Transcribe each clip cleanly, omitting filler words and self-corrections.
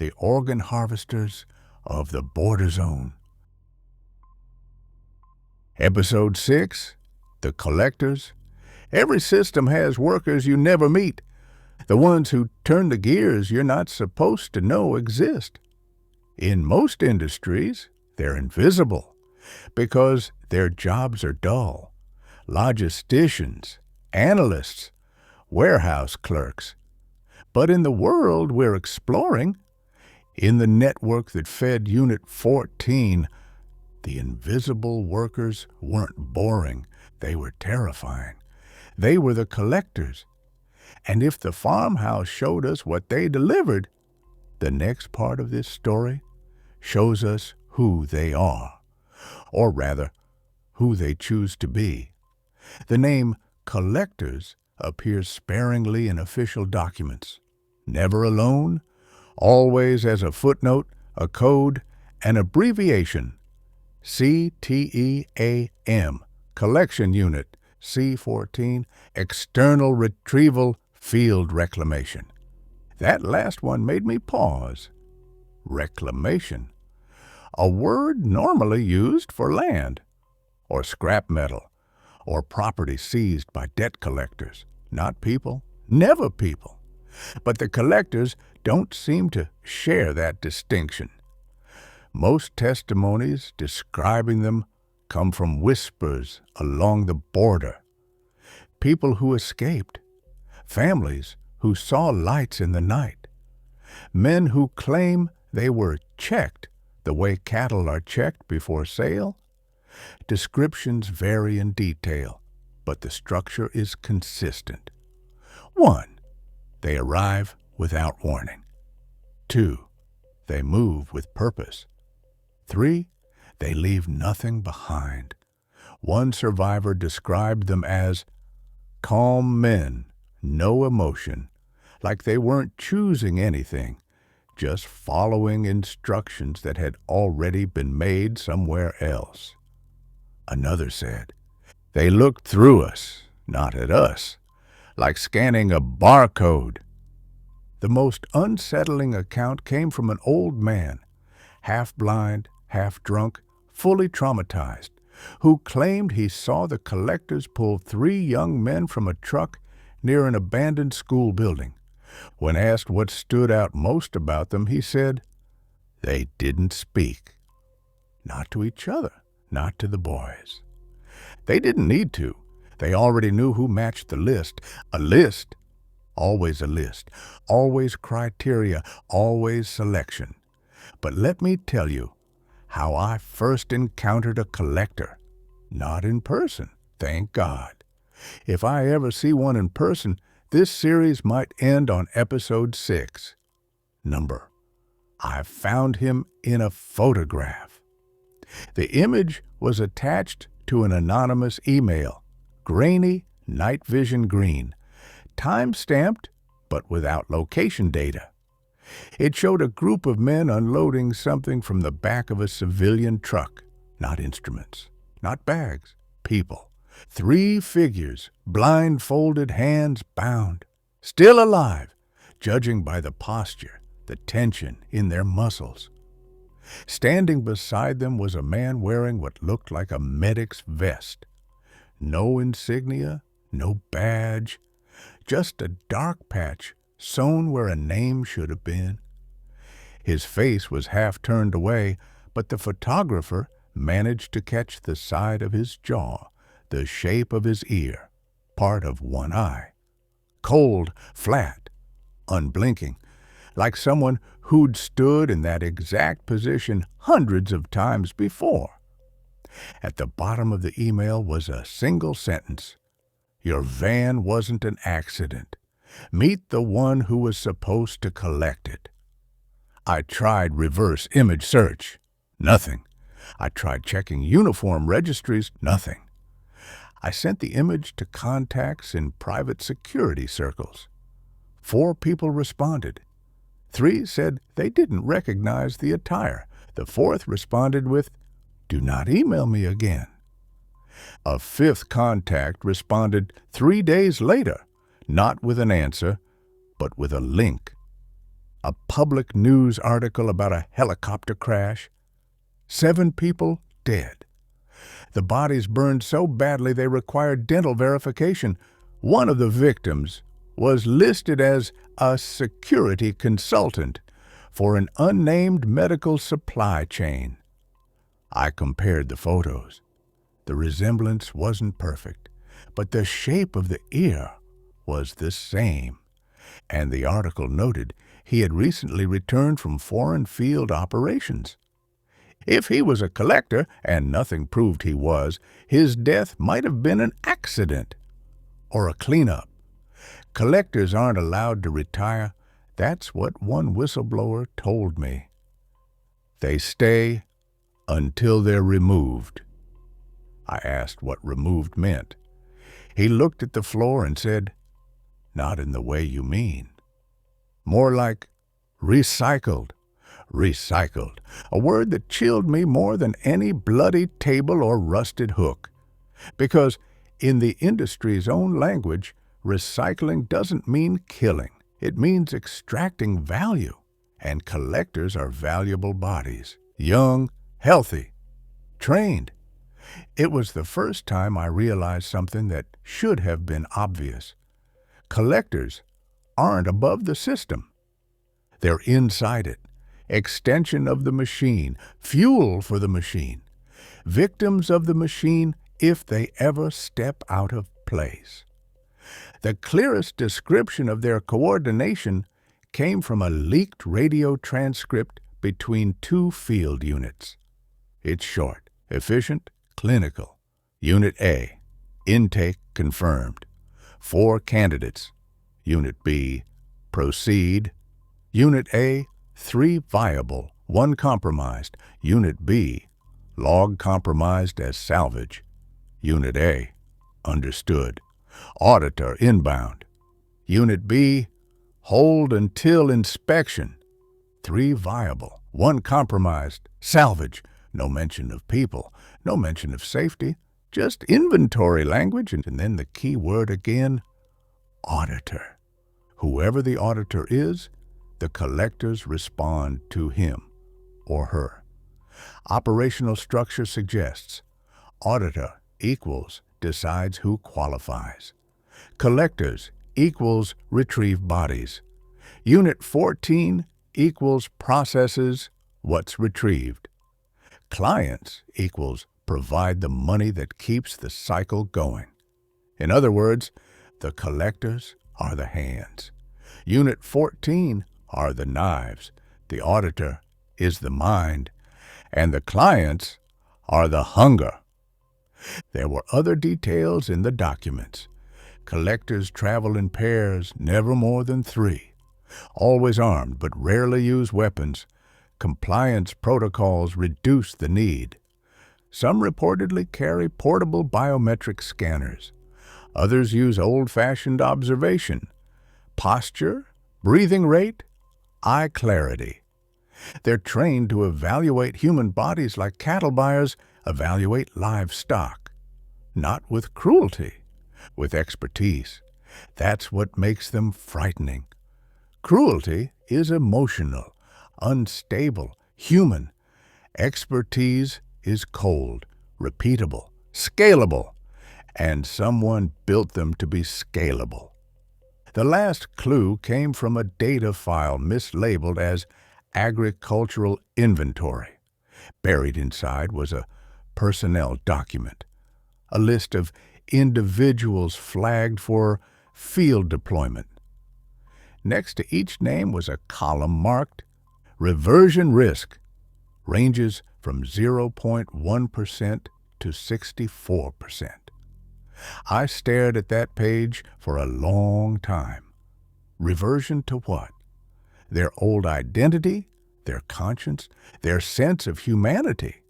the organ harvesters of the border zone. Episode 6, The Collectors. Every system has workers you never meet, the ones who turn the gears you're not supposed to know exist. In most industries, they're invisible because their jobs are dull. Logisticians, analysts, warehouse clerks. But in the world we're exploring, in the network that fed Unit 14, the invisible workers weren't boring. They were terrifying. They were the collectors. And if the farmhouse showed us what they delivered, the next part of this story shows us who they are, or rather, who they choose to be. The name collectors appears sparingly in official documents. Never alone, always as a footnote, a code, an abbreviation. CTEAM, Collection Unit, C14, External Retrieval Field Reclamation. That last one made me pause. Reclamation, a word normally used for land, or scrap metal, or property seized by debt collectors. Not people, never people. But the collectors don't seem to share that distinction. Most testimonies describing them come from whispers along the border. People who escaped, families who saw lights in the night, men who claim they were checked the way cattle are checked before sale. Descriptions vary in detail, but the structure is consistent. 1. They arrive without warning. 2. They move with purpose. 3. They leave nothing behind. One survivor described them as calm men, no emotion, like they weren't choosing anything, just following instructions that had already been made somewhere else. Another said, they looked through us, not at us, like scanning a barcode. The most unsettling account came from an old man, half blind, half drunk, fully traumatized, who claimed he saw the collectors pull 3 young men from a truck near an abandoned school building. When asked what stood out most about them, he said, they didn't speak. Not to each other, not to the boys. They didn't need to. They already knew who matched the list. A list, always criteria, always selection. But let me tell you how I first encountered a collector. Not in person, thank God. If I ever see one in person, this series might end on episode 6. Number, I found him in a photograph. The image was attached to an anonymous email, grainy night vision green, time-stamped but without location data. It showed a group of men unloading something from the back of a civilian truck, not instruments, not bags, people. 3 figures, blindfolded, hands bound, still alive, judging by the posture, the tension in their muscles. Standing beside them was a man wearing what looked like a medic's vest. No insignia, no badge, just a dark patch sewn where a name should have been. His face was half turned away, but the photographer managed to catch the side of his jaw, the shape of his ear, part of one eye. Cold, flat, unblinking, like someone who'd stood in that exact position hundreds of times before. At the bottom of the email was a single sentence. Your van wasn't an accident. Meet the one who was supposed to collect it. I tried reverse image search. Nothing. I tried checking uniform registries. Nothing. I sent the image to contacts in private security circles. 4 people responded. 3 said they didn't recognize the attire. The 4th responded with, do not email me again. A 5th contact responded 3 days later, not with an answer, but with a link. A public news article about a helicopter crash. 7 people dead. The bodies burned so badly they required dental verification. One of the victims was listed as a security consultant for an unnamed medical supply chain. I compared the photos. The resemblance wasn't perfect, but the shape of the ear was the same. And the article noted he had recently returned from foreign field operations. If he was a collector, and nothing proved he was, his death might have been an accident or a cleanup. Collectors aren't allowed to retire. That's what one whistleblower told me. They stay until they're removed. I asked what removed meant. He looked at the floor and said, "Not in the way you mean. More like recycled." Recycled, a word that chilled me more than any bloody table or rusted hook. Because in the industry's own language, recycling doesn't mean killing. It means extracting value. And collectors are valuable bodies. Young, healthy, trained. It was the first time I realized something that should have been obvious. Collectors aren't above the system. They're inside it. Extension of the machine, fuel for the machine, victims of the machine if they ever step out of place. The clearest description of their coordination came from a leaked radio transcript between 2 field units. It's short, efficient, clinical. Unit A, intake confirmed. 4 candidates. Unit B, proceed. Unit A, 3 viable, 1 compromised. Unit B, log compromised as salvage. Unit A, understood. Auditor inbound. Unit B, hold until inspection. 3 viable, 1 compromised, salvage. No mention of people, no mention of safety, just inventory language, and then the key word again, auditor. Whoever the auditor is, the collectors respond to him or her. Operational structure suggests auditor equals decides who qualifies. Collectors equals retrieve bodies. Unit 14 equals processes what's retrieved. Clients equals provide the money that keeps the cycle going. In other words, the collectors are the hands. Unit 14 are the knives, the auditor is the mind, and the clients are the hunger. There were other details in the documents. Collectors travel in pairs, never more than 3. Always armed, but rarely use weapons. Compliance protocols reduce the need. Some reportedly carry portable biometric scanners. Others use old-fashioned observation. Posture, breathing rate, eye clarity. They're trained to evaluate human bodies like cattle buyers evaluate livestock. Not with cruelty, with expertise. That's what makes them frightening. Cruelty is emotional, unstable, human. Expertise is cold, repeatable, scalable, and someone built them to be scalable. The last clue came from a data file mislabeled as agricultural inventory. Buried inside was a personnel document, a list of individuals flagged for field deployment. Next to each name was a column marked reversion risk, ranges from 0.1% to 64%. I stared at that page for a long time. Reversion to what? Their old identity, their conscience, their sense of humanity.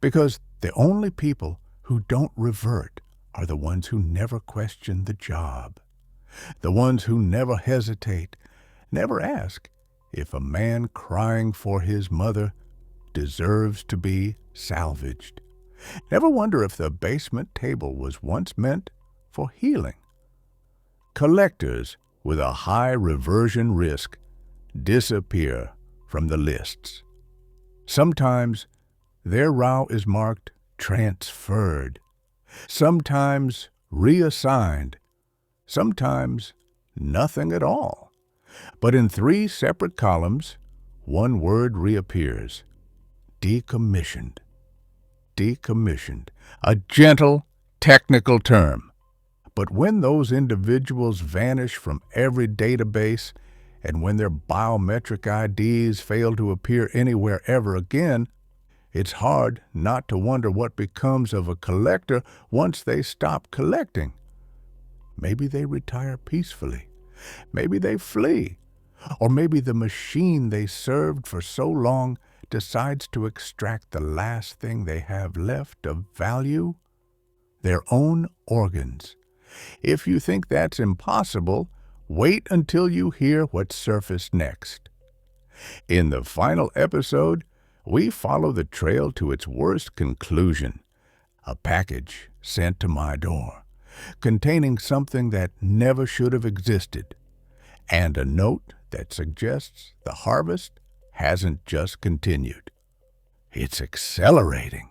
Because the only people who don't revert are the ones who never question the job. The ones who never hesitate, never ask if a man crying for his mother deserves to be salvaged. Never wonder if the basement table was once meant for healing. Collectors with a high reversion risk disappear from the lists. Sometimes their route is marked transferred, sometimes reassigned, sometimes nothing at all. But in 3 separate columns, one word reappears: decommissioned. Decommissioned, a gentle, technical term. But when those individuals vanish from every database, and when their biometric IDs fail to appear anywhere ever again, it's hard not to wonder what becomes of a collector once they stop collecting. Maybe they retire peacefully. Maybe they flee. Or maybe the machine they served for so long decides to extract the last thing they have left of value: their own organs. If you think that's impossible, wait until you hear what's surfaced next. In the final episode, we follow the trail to its worst conclusion: a package sent to my door, containing something that never should have existed, and a note that suggests the harvest hasn't just continued. It's accelerating.